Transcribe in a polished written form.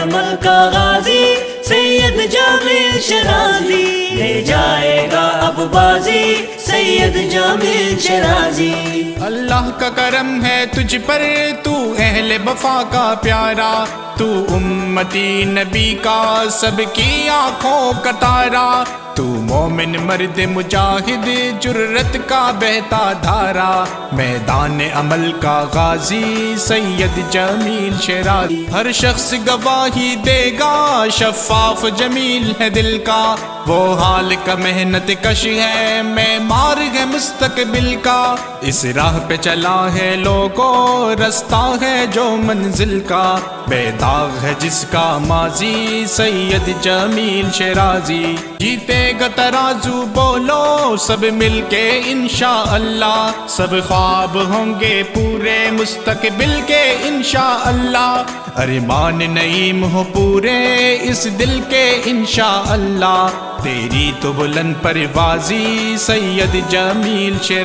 عمل کا غازی سید جامیل شرازی، لے جائے گا اب بازی سید جامیل شرازی۔ اللہ کا کرم ہے تجھ پر، تو اہل وفا کا پیارا، تو امتی نبی کا سب کی آنکھوں کا تارا، تو مومن مرد مجاہد جرت کا بہتا دھارا، میدان عمل کا غازی سید جمیل شرازی۔ ہر شخص گواہی دے گا شفاف جمیل ہے دل کا، وہ حال کا محنت کش ہے معمار ہے مستقبل کا، اس راہ پہ چلا ہے لوگوں رستہ ہے جو منزل کا، بے داغ ہے جس کا ماضی سید جمیل شرازی۔ جیتے گا ترازو بولو سب مل کے انشاءاللہ، سب خواب ہوں گے پورے مستقبل کے انشاءاللہ، ارمان نعیم ہو پورے اس دل کے انشاءاللہ، تیری تو بلند پروازی سید جمیل شرازی۔